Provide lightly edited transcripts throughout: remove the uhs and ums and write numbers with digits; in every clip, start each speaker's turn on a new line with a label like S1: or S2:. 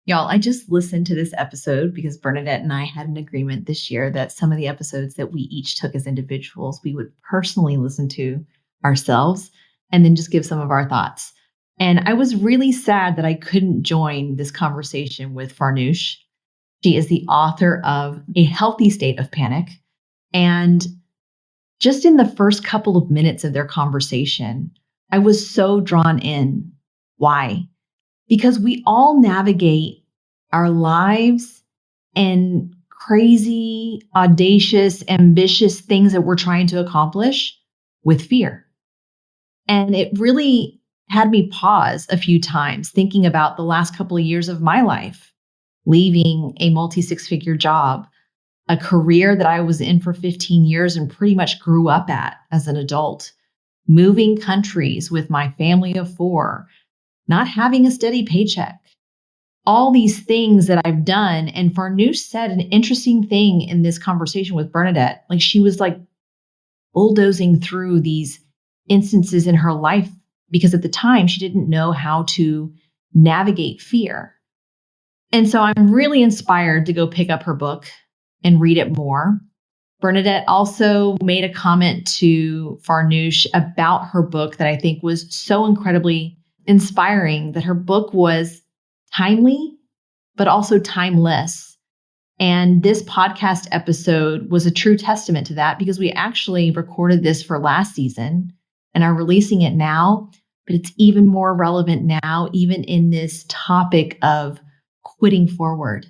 S1: Y'all, I just listened to this episode because Bernadette and I had an agreement this year that some of the episodes that we each took as individuals, we would personally listen to ourselves and then just give some of our thoughts. And I was really sad that I couldn't join this conversation with Farnoosh. She is the author of A Healthy State of Panic. And just in the first couple of minutes of their conversation, I was so drawn in. Why? Because we all navigate our lives and crazy, audacious, ambitious things that we're trying to accomplish with fear. And it really had me pause a few times thinking about the last couple of years of my life, leaving a multi-six-figure job, a career that I was in for 15 years and pretty much grew up at as an adult, moving countries with my family of 4, not having a steady paycheck, all these things that I've done. And Farnoosh said an interesting thing in this conversation with Bernadette. Like she was like bulldozing through these instances in her life because at the time she didn't know how to navigate fear. And so I'm really inspired to go pick up her book and read it more. Bernadette also made a comment to Farnoosh about her book that I think was so incredibly inspiring, that her book was timely, but also timeless. And this podcast episode was a true testament to that because we actually recorded this for last season and are releasing it now, but it's even more relevant now, even in this topic of quitting forward.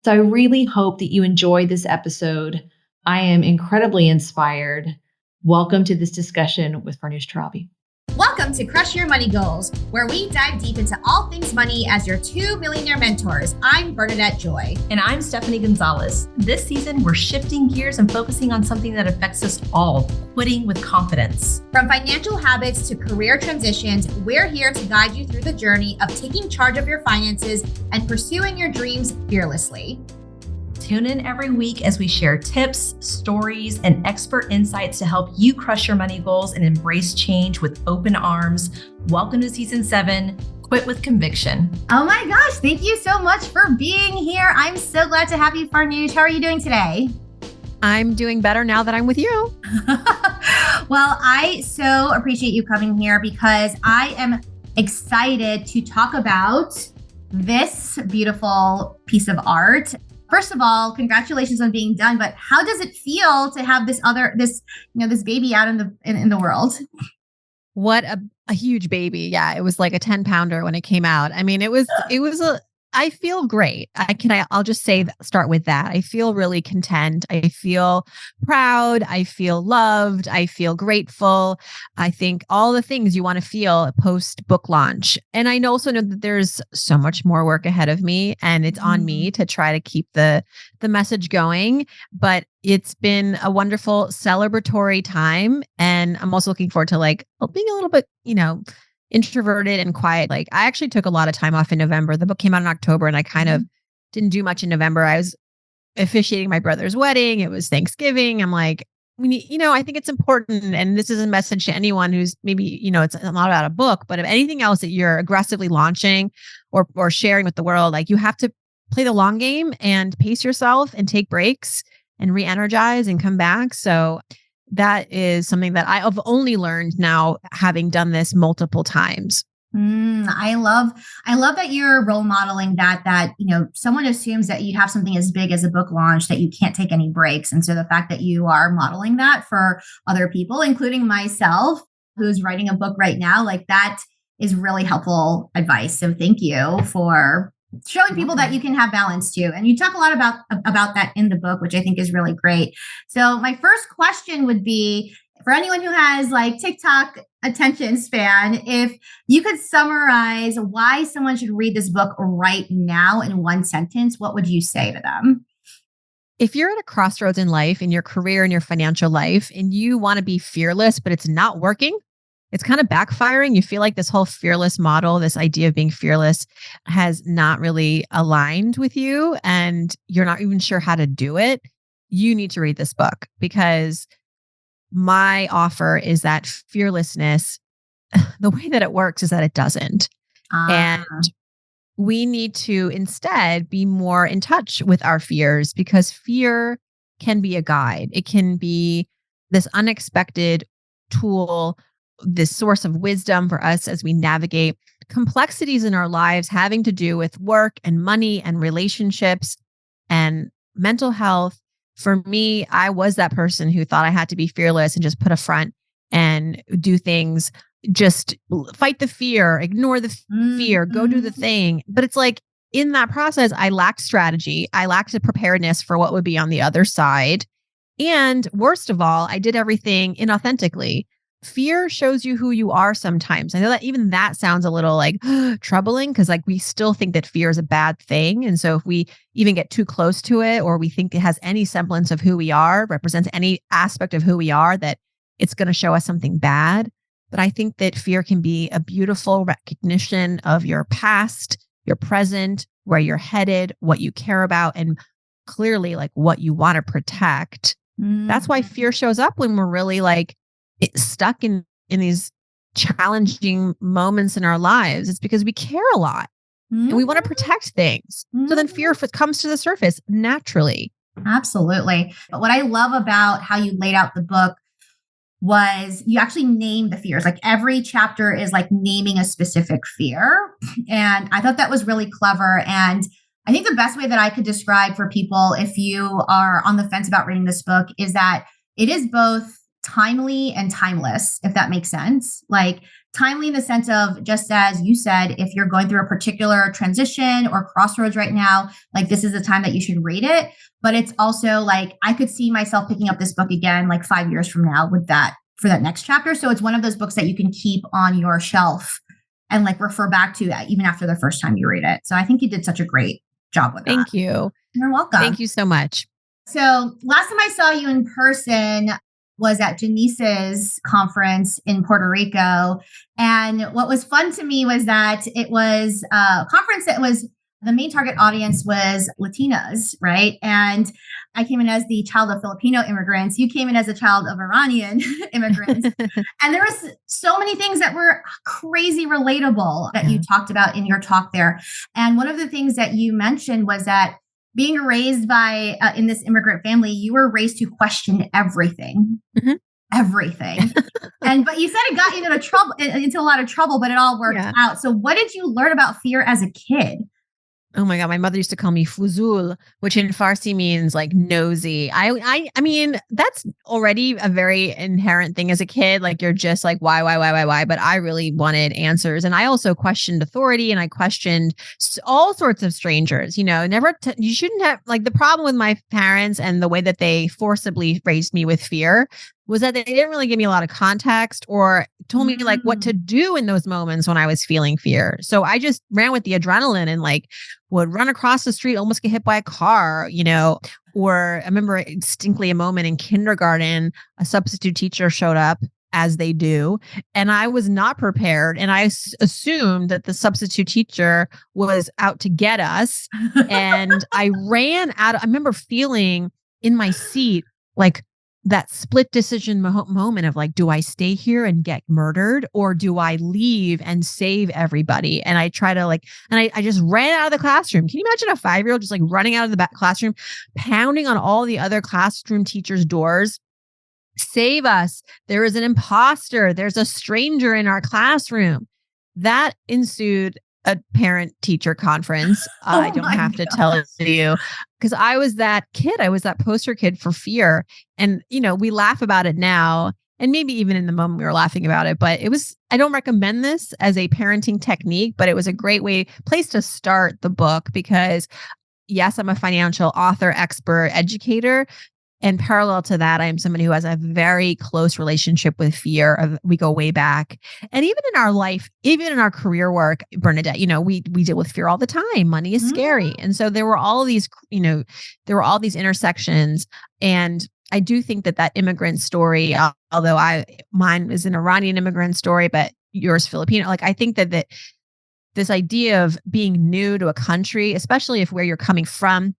S1: So I really hope that you enjoyed this episode. I am incredibly inspired. Welcome to this discussion with Farnoosh Torabi.
S2: Welcome to Crush Your Money Goals, where we dive deep into all things money as your 2 millionaire mentors. I'm Bernadette Joy.
S3: And I'm Stephanie Gonzalez. This season, we're shifting gears and focusing on something that affects us all, quitting with confidence.
S2: From financial habits to career transitions, we're here to guide you through the journey of taking charge of your finances and pursuing your dreams fearlessly.
S3: Tune in every week as we share tips, stories, and expert insights to help you crush your money goals and embrace change with open arms. Welcome to season 7, Quit with Conviction.
S2: Oh my gosh, thank you so much for being here. I'm so glad to have you, Farnoosh. How are you doing today?
S4: I'm doing better now that I'm with you.
S2: Well, I so appreciate you coming here because I am excited to talk about this beautiful piece of art. First of all, congratulations on being done, but how does it feel to have this baby out in the world?
S4: What a huge baby. Yeah, it was like a 10-pounder when it came out. I mean, I feel great. I'll just start with that. I feel really content. I feel proud. I feel loved. I feel grateful. I think all the things you want to feel post book launch. And I also know that there's so much more work ahead of me, and it's on me to try to keep the message going. But it's been a wonderful celebratory time. And I'm also looking forward to being a little bit, introverted and quiet. Like I actually took a lot of time off in November. The book came out in October and I kind of didn't do much in November. I was officiating my brother's wedding. It was Thanksgiving. I'm like, I think it's important. And this is a message to anyone who's maybe, it's not about a book, but of anything else that you're aggressively launching or sharing with the world, like you have to play the long game and pace yourself and take breaks and re-energize and come back. So that is something that I've only learned now, having done this multiple times.
S2: I love that you're role modeling that, someone assumes that you have something as big as a book launch that you can't take any breaks. And so the fact that you are modeling that for other people, including myself, who's writing a book right now, like that is really helpful advice. So thank you for showing people that you can have balance too. And you talk a lot about that in the book, which I think is really great. So my first question would be, for anyone who has like TikTok attention span, if you could summarize why someone should read this book right now in one sentence, what would you say to them?
S4: If you're at a crossroads in life, in your career, in your financial life, and you want to be fearless, but it's not working, it's kind of backfiring. You feel like this whole fearless model, this idea of being fearless has not really aligned with you and you're not even sure how to do it. You need to read this book because my offer is that fearlessness, the way that it works is that it doesn't. And we need to instead be more in touch with our fears, because fear can be a guide. It can be this unexpected tool, this source of wisdom for us as we navigate complexities in our lives having to do with work and money and relationships and mental health. For me, I was that person who thought I had to be fearless and just put a front and do things, just fight the fear, ignore the fear, go do the thing. But it's like, in that process, I lacked strategy. I lacked a preparedness for what would be on the other side. And worst of all, I did everything inauthentically. Fear shows you who you are sometimes. I know that even that sounds a little like troubling, because like we still think that fear is a bad thing. And so if we even get too close to it, or we think it has any semblance of who we are, represents any aspect of who we are, that it's going to show us something bad. But I think that fear can be a beautiful recognition of your past, your present, where you're headed, what you care about, and clearly like what you want to protect. That's why fear shows up when we're really like stuck in these challenging moments in our lives. It's because we care a lot and we want to protect things. So then fear comes to the surface naturally.
S2: Absolutely. But what I love about how you laid out the book was you actually name the fears. Like every chapter is like naming a specific fear. And I thought that was really clever. And I think the best way that I could describe for people, if you are on the fence about reading this book, is that it is both timely and timeless, if that makes sense. Like timely in the sense of, just as you said, if you're going through a particular transition or crossroads right now, like this is the time that you should read it. But it's also like, I could see myself picking up this book again, like 5 years from now with that, for that next chapter. So it's one of those books that you can keep on your shelf and like refer back to even after the first time you read it. So I think you did such a great job with that.
S4: Thank you.
S2: You're welcome.
S4: Thank you so much.
S2: So last time I saw you in person was at Janice's conference in Puerto Rico. And what was fun to me was that it was a conference that was, the main target audience was Latinas, right? And I came in as the child of Filipino immigrants. You came in as a child of Iranian immigrants. And there was so many things that were crazy relatable that you talked about in your talk there. And one of the things that you mentioned was that being raised by in this immigrant family, you were raised to question everything. Everything. But you said it got you into a lot of trouble, but it all worked out. So what did you learn about fear as a kid?
S4: Oh my God. My mother used to call me Fuzul, which in Farsi means like nosy. I mean, that's already a very inherent thing as a kid. Like you're just like, why? But I really wanted answers. And I also questioned authority, and I questioned all sorts of strangers, you shouldn't have, like, the problem with my parents and the way that they forcibly raised me with fear was that they didn't really give me a lot of context or told me like what to do in those moments when I was feeling fear. So I just ran with the adrenaline and like would run across the street, almost get hit by a car, or I remember distinctly a moment in kindergarten, a substitute teacher showed up, as they do, and I was not prepared. And I assumed that the substitute teacher was out to get us. And I ran out. I remember feeling in my seat, like, that split decision moment of like, do I stay here and get murdered, or do I leave and save everybody? And I try to I just ran out of the classroom. Can you imagine a 5-year-old just like running out of the classroom, pounding on all the other classroom teachers' doors? Save us. There is an imposter. There's a stranger in our classroom. That ensued a parent-teacher conference. I don't have to tell you, because I was that kid. I was that poster kid for fear. And, we laugh about it now, and maybe even in the moment we were laughing about it, but I don't recommend this as a parenting technique, but it was a great place to start the book, because yes, I'm a financial author, expert, educator. And parallel to that, I am somebody who has a very close relationship with fear. We go way back. And even in our life, even in our career work, Bernadette, we deal with fear all the time. Money is scary. And so there were all these intersections. And I do think that immigrant story, although mine is an Iranian immigrant story, but yours Filipino, like I think that this idea of being new to a country, especially if where you're coming from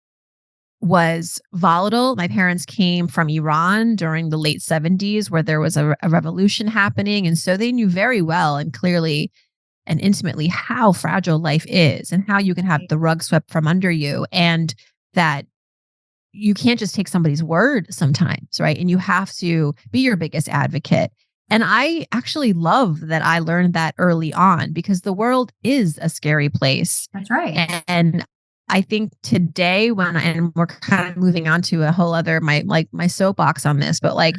S4: was volatile. My parents came from Iran during the late 70s, where there was a revolution happening. And so they knew very well and clearly and intimately how fragile life is and how you can have the rug swept from under you, and that you can't just take somebody's word sometimes, right? And you have to be your biggest advocate. And I actually love that I learned that early on, because the world is a scary place.
S2: That's right.
S4: And I think today and we're kind of moving on to a whole other, my soapbox on this, but like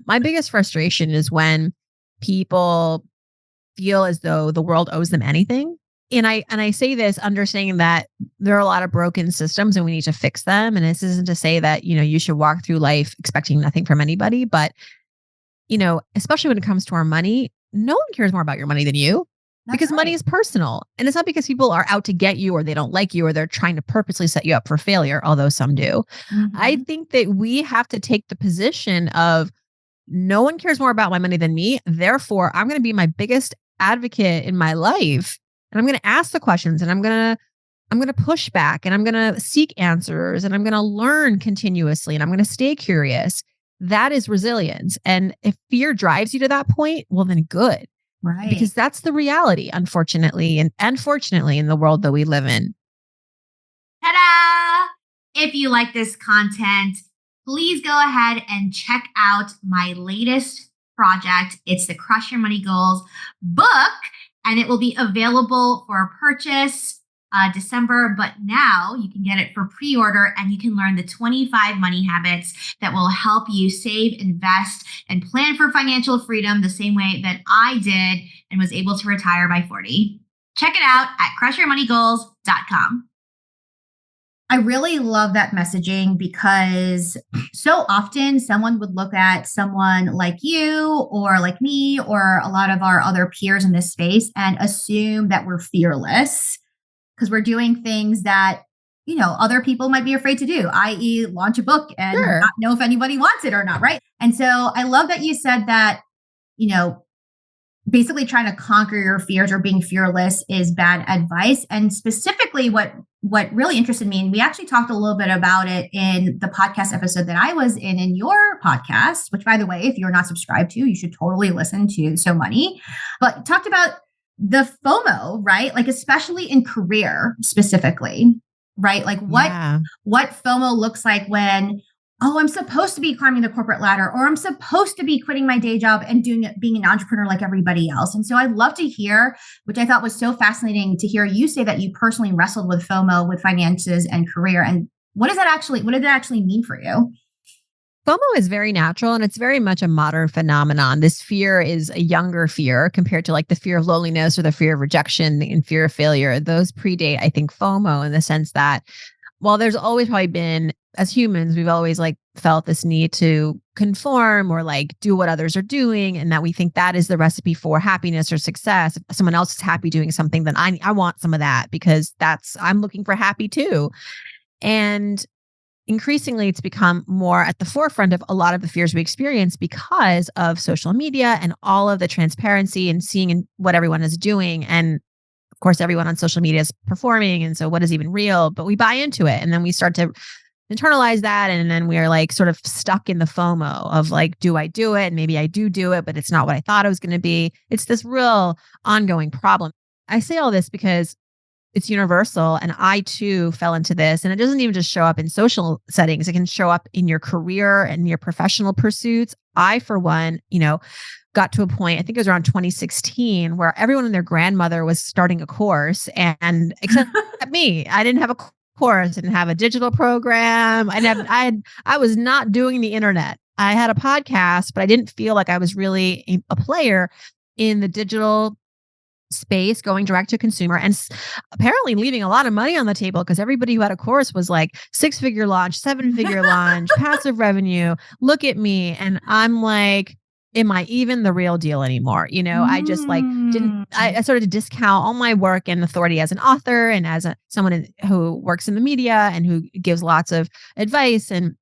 S4: my biggest frustration is when people feel as though the world owes them anything. And I say this understanding that there are a lot of broken systems and we need to fix them. And this isn't to say that, you should walk through life expecting nothing from anybody, but especially when it comes to our money, no one cares more about your money than you. Because money is personal. And it's not because people are out to get you or they don't like you or they're trying to purposely set you up for failure, although some do. I think that we have to take the position of no one cares more about my money than me. Therefore, I'm going to be my biggest advocate in my life. And I'm going to ask the questions, and I'm going to push back, and I'm going to seek answers, and I'm going to learn continuously, and I'm going to stay curious. That is resilience. And if fear drives you to that point, well, then good.
S2: Right.
S4: Because that's the reality, unfortunately, and fortunately in the world that we live in.
S2: Ta-da! If you like this content, please go ahead and check out my latest project. It's the Crush Your Money Goals book, and it will be available for purchase December, but now you can get it for pre-order, and you can learn the 25 money habits that will help you save, invest, and plan for financial freedom the same way that I did and was able to retire by 40. Check it out at crushyourmoneygoals.com. I really love that messaging, because so often someone would look at someone like you or like me or a lot of our other peers in this space and assume that we're fearless because we're doing things that, other people might be afraid to do, i.e. launch a book and not know if anybody wants it or not, right? And so I love that you said that, basically trying to conquer your fears or being fearless is bad advice. And specifically what really interested me, and we actually talked a little bit about it in the podcast episode that I was in your podcast, which, by the way, if you're not subscribed to, you should totally listen to So Money, but talked about the FOMO, right? Like, especially in career specifically, right? Like what FOMO looks like when, I'm supposed to be climbing the corporate ladder, or I'm supposed to be quitting my day job and being an entrepreneur like everybody else. And so I'd love to hear, which I thought was so fascinating to hear you say that you personally wrestled with FOMO with finances and career. And what did that actually mean for you?
S4: FOMO is very natural, and it's very much a modern phenomenon. This fear is a younger fear compared to like the fear of loneliness or the fear of rejection and fear of failure. Those predate, I think, FOMO, in the sense that while there's always probably been, as humans, we've always like felt this need to conform or like do what others are doing, and that we think that is the recipe for happiness or success. If someone else is happy doing something, then I want some of that because I'm looking for happy too. And increasingly, it's become more at the forefront of a lot of the fears we experience because of social media and all of the transparency and seeing what everyone is doing. And of course, everyone on social media is performing. And so what is even real? But we buy into it. And then we start to internalize that. And then we're like sort of stuck in the FOMO of like, do I do it? And maybe I do it, but it's not what I thought it was going to be. It's this real ongoing problem. I say all this because it's universal. And I too fell into this. And it doesn't even just show up in social settings. It can show up in your career and your professional pursuits. I, for one, got to a point, I think it was around 2016, where everyone and their grandmother was starting a course, and except me. I didn't have a course, I didn't have a digital program. I was not doing the internet. I had a podcast, but I didn't feel like I was really a player in the digital space, going direct to consumer, and apparently leaving a lot of money on the table, because everybody who had a course was like 6-figure launch, 7-figure launch, passive revenue. Look at me. And I'm like, am I even the real deal anymore? I just like I started to discount all my work and authority as an author and as someone who works in the media and who gives lots of advice and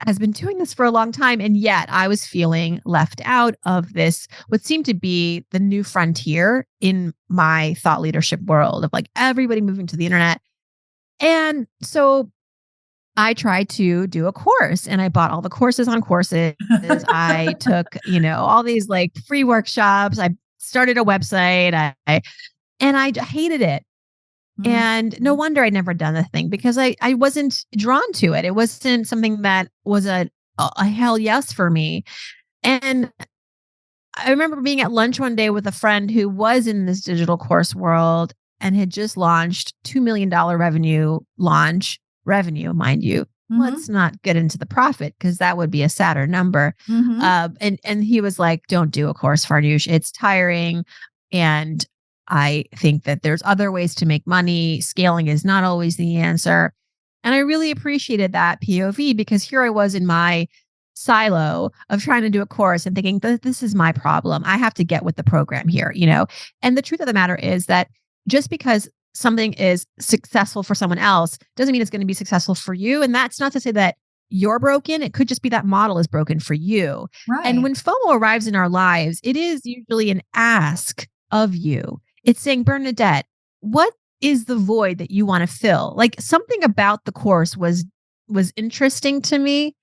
S4: has been doing this for a long time. And yet I was feeling left out of this, what seemed to be the new frontier in my thought leadership world of like everybody moving to the internet. And so I tried to do a course, and I bought all the courses on courses. I took, all these like free workshops. I started a website. I And I hated it. And no wonder I'd never done the thing because I wasn't drawn to it. It wasn't something that was a hell yes for me. And I remember being at lunch one day with a friend who was in this digital course world and had just launched $2 million revenue, mind you. Let's not get into the profit because that would be a sadder number. And he was like, don't do a course, Farnoosh. It's tiring. And I think that there's other ways to make money. Scaling is not always the answer. And I really appreciated that POV because here I was in my silo of trying to do a course and thinking that this is my problem. I have to get with the program here, And the truth of the matter is that just because something is successful for someone else doesn't mean it's going to be successful for you. And that's not to say that you're broken. It could just be that model is broken for you.
S2: Right.
S4: And when FOMO arrives in our lives, it is usually an ask of you. It's saying, Bernadette, what is the void that you want to fill? Like something about the course was interesting to me.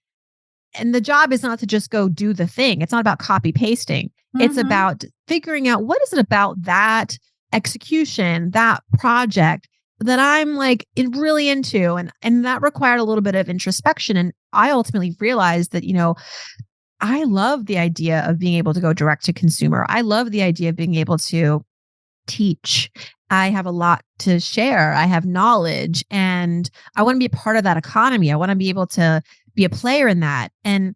S4: And the job is not to just go do the thing. It's not about copy pasting. It's about figuring out what is it about that execution, that project that I'm like really into. And that required a little bit of introspection. And I ultimately realized that, I love the idea of being able to go direct to consumer. I love the idea of being able to teach. I have a lot to share. I have knowledge and I want to be a part of that economy. I want to be able to be a player in that. And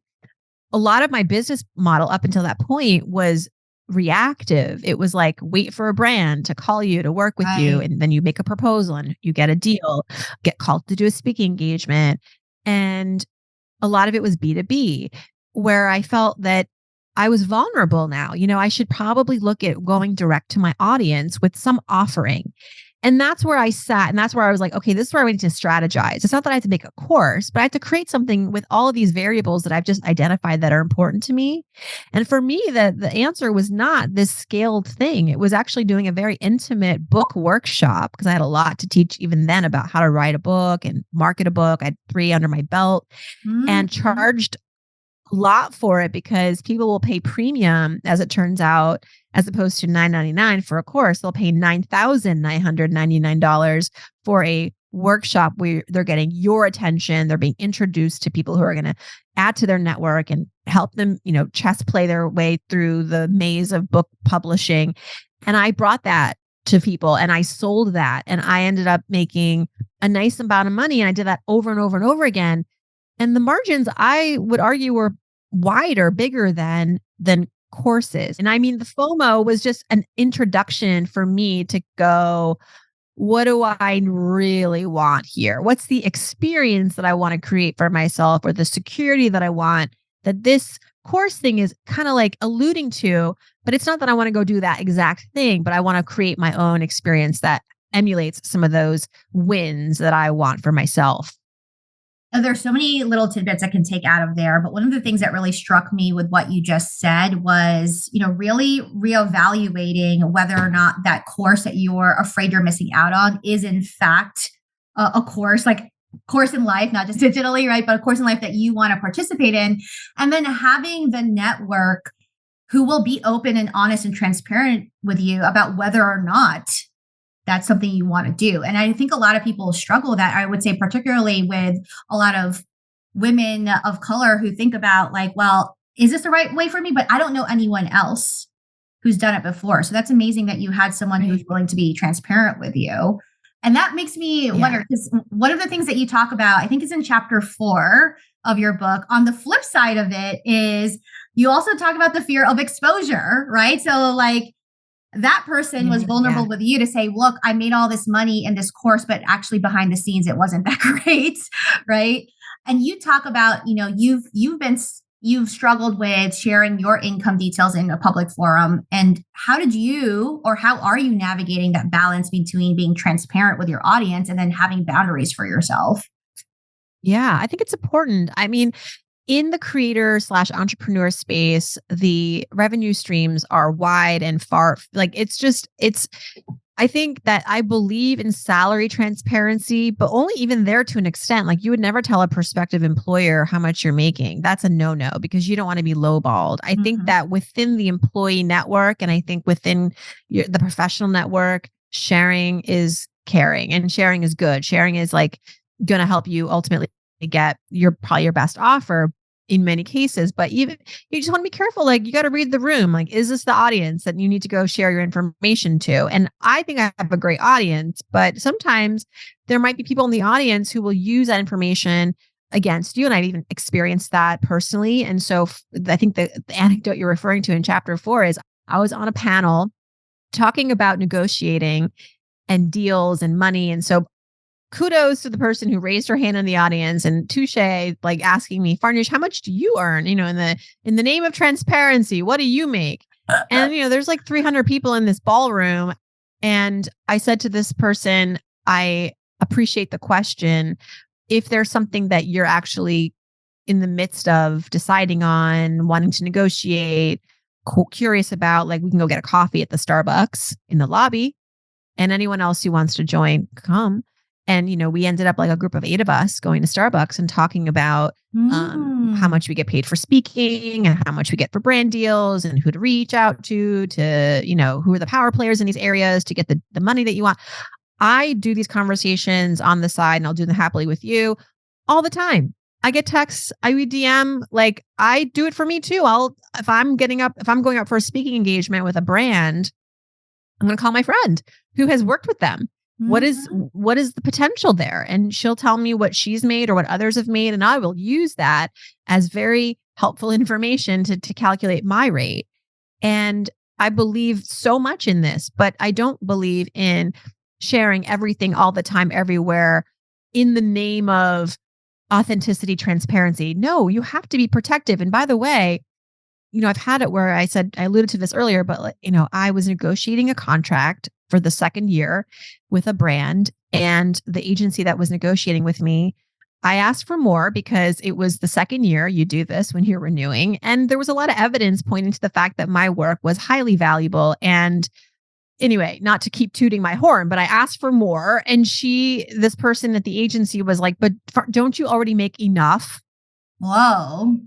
S4: a lot of my business model up until that point was reactive. It was like, wait for a brand to call you to work with you. And then you make a proposal and you get a deal, get called to do a speaking engagement. And a lot of it was B2B, where I felt that I was vulnerable now. I should probably look at going direct to my audience with some offering. And that's where I sat. And that's where I was like, okay, this is where I need to strategize. It's not that I have to make a course, but I have to create something with all of these variables that I've just identified that are important to me. And for me, the answer was not this scaled thing. It was actually doing a very intimate book workshop because I had a lot to teach even then about how to write a book and market a book. I had 3 under my belt and charged a lot for it because people will pay premium, as it turns out, as opposed to $9.99 for a course. They'll pay $9,999 for a workshop where they're getting your attention. They're being introduced to people who are going to add to their network and help them, chess play their way through the maze of book publishing. And I brought that to people and I sold that and I ended up making a nice amount of money. And I did that over and over and over again. And the margins, I would argue, were wider, bigger than courses. And I mean, the FOMO was just an introduction for me to go, what do I really want here? What's the experience that I want to create for myself or the security that I want that this course thing is kind of like alluding to? But it's not that I want to go do that exact thing, but I want to create my own experience that emulates some of those wins that I want for myself.
S2: There's so many little tidbits I can take out of there. But one of the things that really struck me with what you just said was, really reevaluating whether or not that course that you're afraid you're missing out on is in fact a course, like course in life, not just digitally, right? But a course in life that you want to participate in. And then having the network who will be open and honest and transparent with you about whether or not that's something you want to do. And I think a lot of people struggle with that. I would say particularly with a lot of women of color who think about like, well, is this the right way for me? But I don't know anyone else who's done it before. So that's amazing that you had someone who's willing to be transparent with you. And that makes me wonder, because one of the things that you talk about, I think is in chapter 4 of your book. On the flip side of it is you also talk about the fear of exposure, right? So like, that person was vulnerable with you to say, look, I made all this money in this course, but actually behind the scenes, it wasn't that great. Right. And you talk about, you've struggled with sharing your income details in a public forum. And how are you navigating that balance between being transparent with your audience and then having boundaries for yourself?
S4: Yeah, I think it's important. I mean, in the creator/entrepreneur space, the revenue streams are wide and far. Like I think that I believe in salary transparency, but only even there to an extent. Like you would never tell a prospective employer how much you're making. That's a no-no because you don't want to be lowballed. I think that within the employee network and I think within the professional network, sharing is caring and sharing is good. Sharing is like going to help you ultimately get probably your best offer in many cases. But even you just want to be careful. Like you got to read the room. Like, is this the audience that you need to go share your information to? And I think I have a great audience, but sometimes there might be people in the audience who will use that information against you. And I've even experienced that personally. And so I think the anecdote you're referring to in chapter 4 is I was on a panel talking about negotiating and deals and money. And so kudos to the person who raised her hand in the audience and touche, like asking me, Farnoosh, how much do you earn? You know, in the name of transparency, what do you make? And, you know, there's like 300 people in this ballroom. And I said to this person, I appreciate the question. If there's something that you're actually in the midst of deciding on, wanting to negotiate, curious about, like we can go get a coffee at the Starbucks in the lobby, and anyone else who wants to join, come. And, you know, we ended up like a group of 8 of us going to Starbucks and talking about how much we get paid for speaking and how much we get for brand deals and who to reach out to, you know, who are the power players in these areas to get the money that you want. I do these conversations on the side, and I'll do them happily with you all the time. I get texts, I read DM, like I do it for me too. If I'm going up for a speaking engagement with a brand, I'm going to call my friend who has worked with them. What is the potential there? And she'll tell me what she's made or what others have made. And I will use that as very helpful information to calculate my rate. And I believe so much in this, but I don't believe in sharing everything all the time, everywhere in the name of authenticity, transparency. No, you have to be protective. And by the way, you know, I've had it where I alluded to this earlier, but you know, I was negotiating a contract for the second year with a brand, and the agency that was negotiating with me, I asked for more because it was the second year. You do this when you're renewing. And there was a lot of evidence pointing to the fact that my work was highly valuable. And anyway, not to keep tooting my horn, but I asked for more. And this person at the agency was like, but don't you already make enough?
S2: Whoa.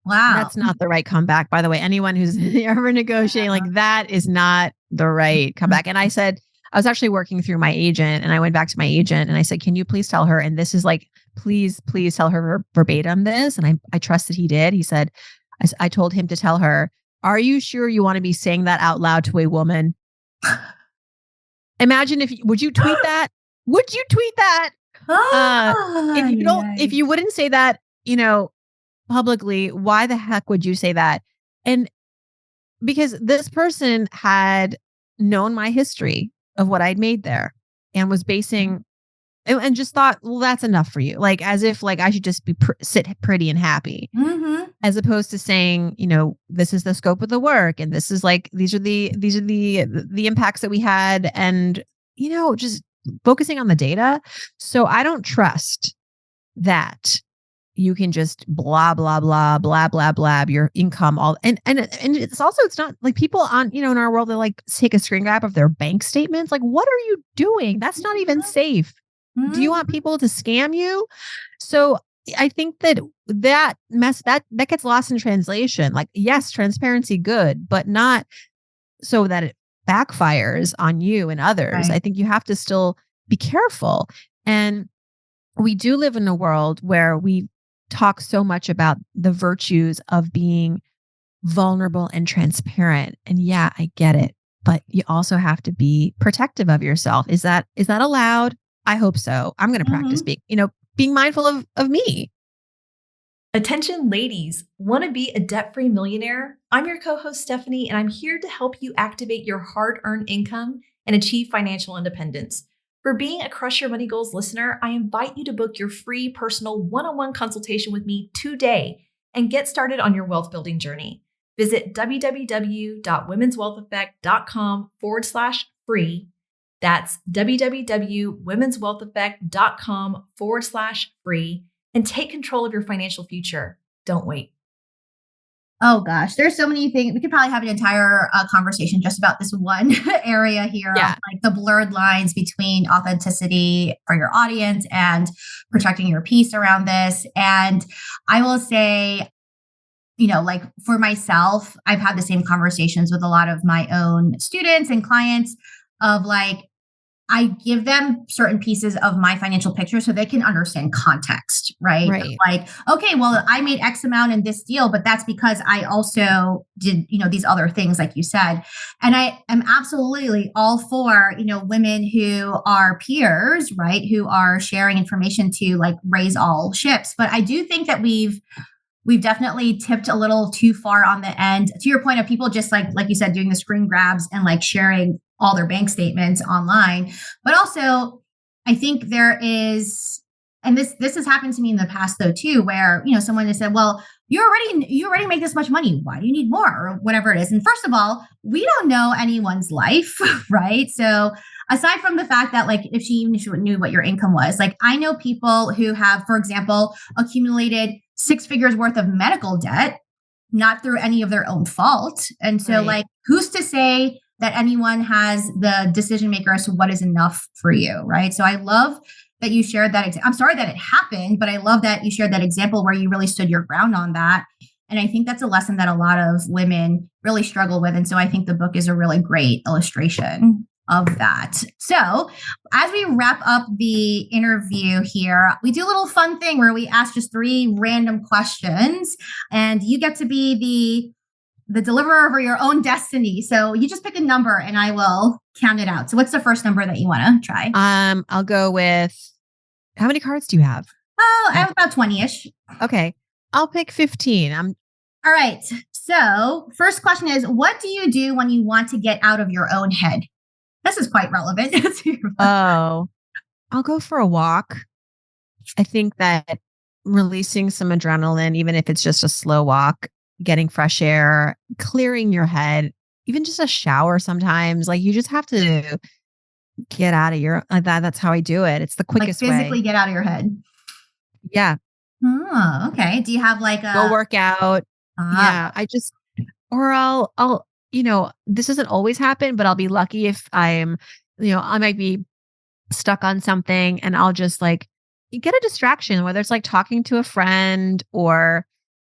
S2: Wow.
S4: That's not the right comeback, by the way. Anyone who's ever negotiating, like that is not the right comeback. And I said, I was actually working through my agent, and I went back to my agent and I said, can you please tell her? And this is like, please tell her verbatim this. And I trust that he did. He said, I told him to tell her, are you sure you want to be saying that out loud to a woman? Imagine would you tweet that? Would you tweet that? If you wouldn't say that, you know, publicly, why the heck would you say that? And because this person had known my history of what I'd made there and was basing and just thought, well, that's enough for you. Like as if like I should just be sit pretty and happy, as opposed to saying, you know, this is the scope of the work, and this is like these are the impacts that we had, and you know, just focusing on the data. So I don't trust that you can just blah blah blah blah blah blah your income all and it's not like people on, you know, in our world, they like take a screen grab of their bank statements. Like, what are you doing? That's not even safe. Do you want people to scam you? So I think that gets lost in translation. Like, yes, transparency good, but not so that it backfires on you and others. Right. I think you have to still be careful. And we do live in a world where we talk so much about the virtues of being vulnerable and transparent. And yeah, I get it, but you also have to be protective of yourself. Is that allowed? I hope so. I'm going to practice being mindful of me.
S3: Attention ladies, want to be a debt-free millionaire? I'm your co-host Stephanie, and I'm here to help you activate your hard-earned income and achieve financial independence. For being a Crush Your Money Goals listener, I invite you to book your free personal one-on-one consultation with me today and get started on your wealth building journey. Visit www.womenswealtheffect.com/free. That's www.womenswealtheffect.com/free, and take control of your financial future. Don't wait.
S2: Oh gosh, there's so many things. We could probably have an entire conversation just about this one area here,
S4: yeah.
S2: Like the blurred lines between authenticity for your audience and protecting your peace around this. And I will say, like for myself, I've had the same conversations with a lot of my own students and clients of like, I give them certain pieces of my financial picture so they can understand context, right?
S4: Right.
S2: Like, okay, well, I made X amount in this deal, but that's because I also did, these other things, like you said. And I am absolutely all for, women who are peers, right? Who are sharing information to like raise all ships. But I do think that we've definitely tipped a little too far on the end, to your point of people just like you said, doing the screen grabs and like sharing all their bank statements online. But also I think there is, and this has happened to me in the past though too, where, someone has said, well, you already make this much money. Why do you need more? Or whatever it is. And first of all, we don't know anyone's life, right? So aside from the fact that like, if she even knew what your income was, like I know people who have, for example, accumulated 6 figures worth of medical debt, not through any of their own fault. And so like, who's to say that anyone has the decision maker as to what is enough for you, right? So I love that you shared that. I'm sorry that it happened, but I love that you shared that example where you really stood your ground on that. And I think that's a lesson that a lot of women really struggle with. And so I think the book is a really great illustration of that. So as we wrap up the interview here, we do a little fun thing where we ask just 3 random questions and you get to be the deliverer of your own destiny. So you just pick a number and I will count it out. So what's the first number that you want to try?
S4: I'll go with, how many cards do you have?
S2: Oh, I have about 20-ish.
S4: Okay. I'll pick 15.
S2: All right. So first question is, what do you do when you want to get out of your own head? This is quite relevant.
S4: Oh, I'll go for a walk. I think that releasing some adrenaline, even if it's just a slow walk, getting fresh air, clearing your head, even just a shower sometimes, like you just have to get out of your, that's how I do it. It's the quickest
S2: like physically
S4: way.
S2: Get out of your head.
S4: Yeah.
S2: Oh, okay. Do you have like a
S4: Go work out? Yeah. I'll, this doesn't always happen, but I'll be lucky if I'm, I might be stuck on something and I'll just like get a distraction, whether it's like talking to a friend, or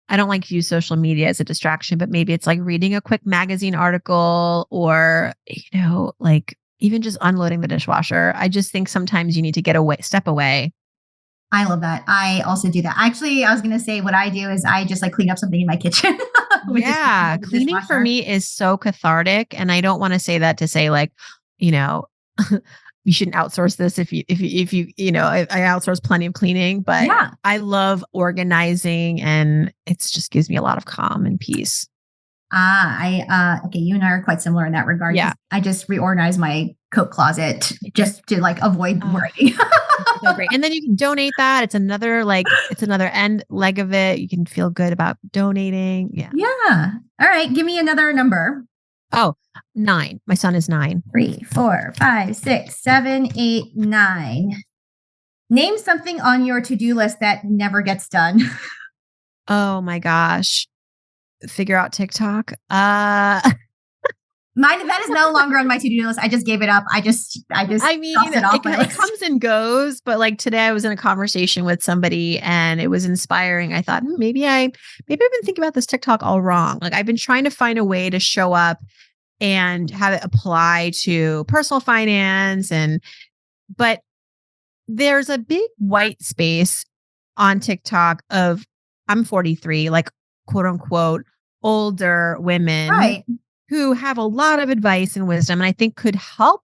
S4: I don't like to use social media as a distraction, but maybe it's like reading a quick magazine article, or, like even just unloading the dishwasher. I just think sometimes you need to step away.
S2: I love that. I also do that. Actually, I was going to say what I do is I just like clean up something in my kitchen.
S4: Yeah. Cleaning for me is so cathartic. And I don't want to say that to say like, you shouldn't outsource this if I outsource plenty of cleaning, but
S2: yeah.
S4: I love organizing and it just gives me a lot of calm and peace.
S2: Okay. You and I are quite similar in that regard.
S4: Yeah.
S2: I just reorganize my coat closet just to like avoid worrying.
S4: So great. And then you can donate that. It's another end leg of it. You can feel good about donating. Yeah.
S2: Yeah. All right. Give me another number.
S4: Oh, 9. My son is 9.
S2: 3, 4, 5, 6, 7, 8, 9. Name something on your to-do list that never gets done.
S4: Oh my gosh. Figure out TikTok.
S2: That is no longer on my to-do list. I just gave it up. I mean,
S4: it comes and goes, but like today I was in a conversation with somebody and it was inspiring. I thought maybe I've been thinking about this TikTok all wrong. Like I've been trying to find a way to show up and have it apply to personal finance, but there's a big white space on TikTok of, I'm 43, like quote unquote older women,
S2: right,
S4: who have a lot of advice and wisdom, and I think could help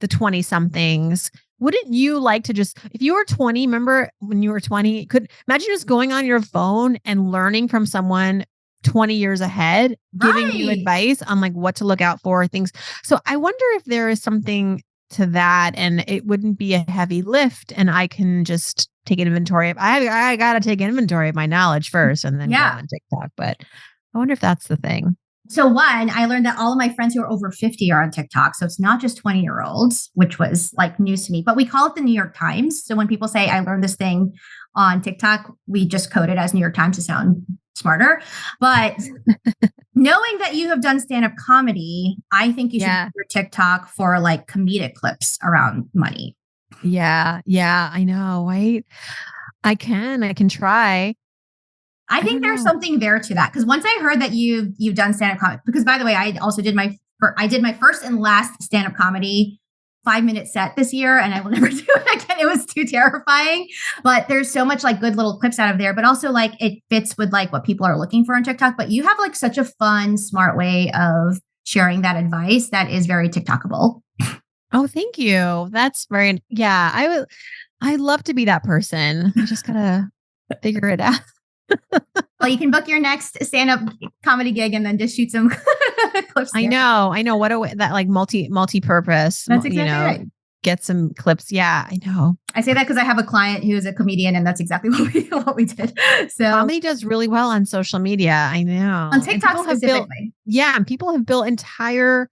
S4: the 20 somethings. Wouldn't you like to just, if you were 20, remember when you were 20, imagine just going on your phone and learning from someone 20 years ahead, giving you advice on like what to look out for, things. So I wonder if there is something to that and it wouldn't be a heavy lift and I can just take inventory of, I got to take inventory of my knowledge first and then go on TikTok. But I wonder if that's the thing.
S2: So one, I learned that all of my friends who are over 50 are on TikTok. So it's not just 20-year-olds, which was like news to me, but we call it the New York Times. So when people say I learned this thing on TikTok, we just code it as New York Times to sound smarter. But knowing that you have done stand-up comedy, I think you should use your TikTok for like comedic clips around money.
S4: Yeah. Yeah. I know. Right. I can try.
S2: I think there's something there to that. Because once I heard that you've done stand-up comedy, because by the way, I also did my first and last stand-up comedy 5-minute set this year, and I will never do it again. It was too terrifying. But there's so much like good little clips out of there, but also like it fits with like what people are looking for on TikTok. But you have like such a fun, smart way of sharing that advice that is very TikTokable.
S4: Oh, thank you. That's very, yeah, I'd love to be that person. I just gotta figure it out.
S2: Well, you can book your next stand-up comedy gig and then just shoot some clips.
S4: I know. What a way that like multi-purpose.
S2: That's exactly right.
S4: Get some clips. Yeah, I know.
S2: I say that because I have a client who is a comedian, and that's exactly what we did. So
S4: comedy does really well on social media. I know.
S2: On TikTok specifically.
S4: And people have built entire.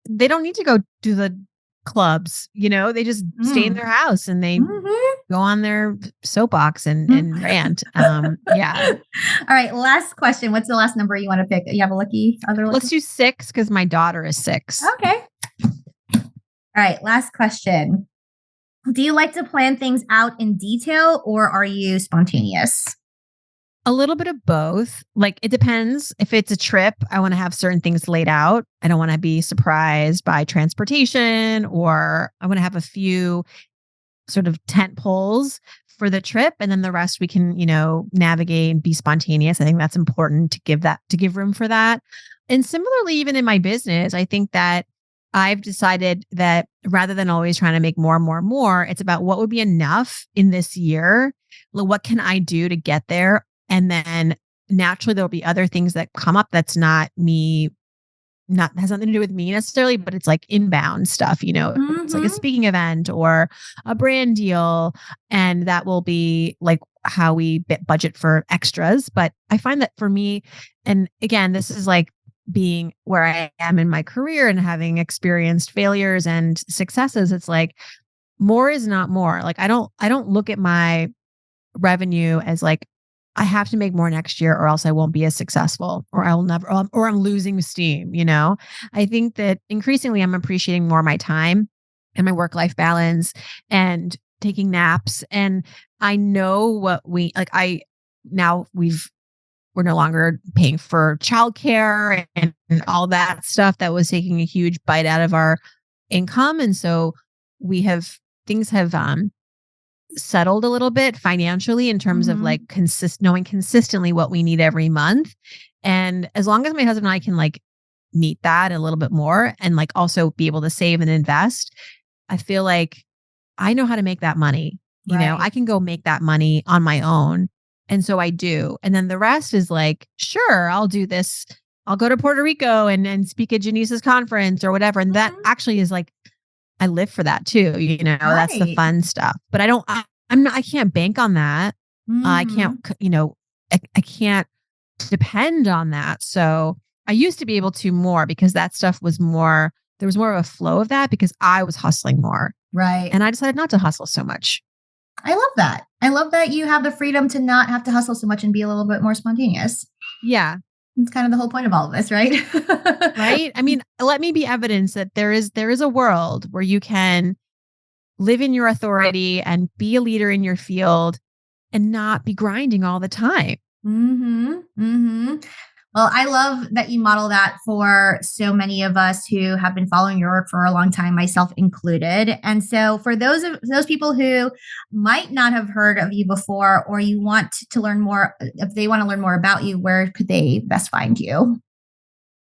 S4: They don't need to go do the clubs. They just stay in their house and they go on their soapbox and rant. Yeah.
S2: All right. Last question. What's the last number you want to pick? You have other lucky?
S4: Let's do 6 because my daughter is 6.
S2: Okay. All right. Last question. Do you like to plan things out in detail or are you spontaneous?
S4: A little bit of both. Like it depends. If it's a trip, I want to have certain things laid out. I don't want to be surprised by transportation, or I want to have a few sort of tent poles for the trip. And then the rest we can, navigate and be spontaneous. I think that's important to give room for that. And similarly, even in my business, I think that I've decided that rather than always trying to make more and more and more, it's about what would be enough in this year. What can I do to get there? And then naturally there'll be other things that come up that's not has nothing to do with me necessarily, but it's like inbound stuff, it's like a speaking event or a brand deal. And that will be like how we budget for extras. But I find that for me, and again, this is like being where I am in my career and having experienced failures and successes, it's like more is not more. Like I don't look at my revenue as like, I have to make more next year or else I won't be as successful or I will never, or I'm losing steam. I think that increasingly I'm appreciating more my time and my work-life balance and taking naps. And I know what we're no longer paying for childcare and all that stuff that was taking a huge bite out of our income. And so things have settled a little bit financially in terms of like knowing consistently what we need every month. And as long as my husband and I can like meet that a little bit more and like also be able to save and invest, I feel like I know how to make that money. I can go make that money on my own. And so I do. And then the rest is like, sure, I'll do this. I'll go to Puerto Rico and speak at Janice's conference or whatever. And that actually is like, I live for that too. That's the fun stuff, but I can't bank on that. I can't, I can't depend on that. So I used to be able to more because that stuff there was more of a flow of that because I was hustling more.
S2: Right.
S4: And I decided not to hustle so much.
S2: I love that. I love that you have the freedom to not have to hustle so much and be a little bit more spontaneous.
S4: Yeah.
S2: It's kind of the whole point of all of this, right?
S4: Right. I mean, let me be evidence that there is a world where you can live in your authority and be a leader in your field and not be grinding all the time.
S2: Well, I love that you model that for so many of us who have been following your work for a long time, myself included. And so for those people who might not have heard of you before, or you want to learn more, if they want to learn more about you, where could they best find you?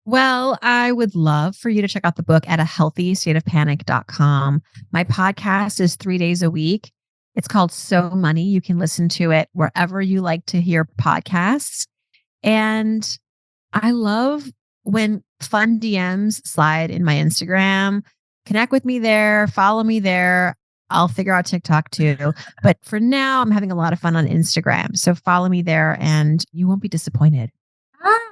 S4: Well, I would love for you to check out the book at ahealthystateofpanic.com. My podcast is 3 days a week. It's called So Money. You can listen to it wherever you like to hear podcasts. And I love when fun DMs slide in my Instagram. Connect with me there, follow me there. I'll figure out TikTok too. But for now, I'm having a lot of fun on Instagram. So follow me there and you won't be disappointed.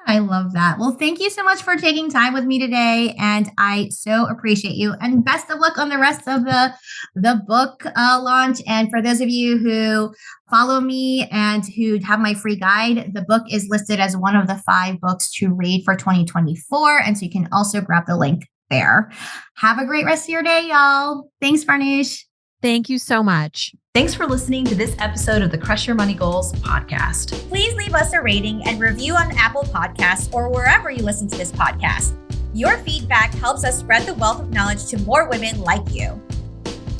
S2: I love that. Well, thank you so much for taking time with me today. And I so appreciate you. And best of luck on the rest of the book launch. And for those of you who follow me and who have my free guide, the book is listed as one of the 5 books to read for 2024. And so you can also grab the link there. Have a great rest of your day, y'all. Thanks, Farnoosh.
S4: Thank you so much.
S3: Thanks for listening to this episode of the Crush Your Money Goals podcast.
S2: Please leave us a rating and review on Apple Podcasts or wherever you listen to this podcast. Your feedback helps us spread the wealth of knowledge to more women like you.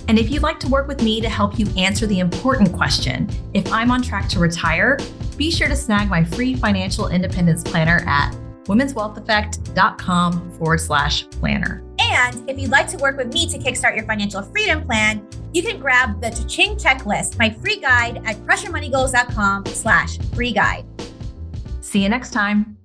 S3: And if you'd like to work with me to help you answer the important question, if I'm on track to retire, be sure to snag my free financial independence planner at womenswealtheffect.com/planner.
S2: And if you'd like to work with me to kickstart your financial freedom plan, you can grab the Cha-Ching checklist, my free guide at crushyourmoneygoals.com/free guide.
S3: See you next time.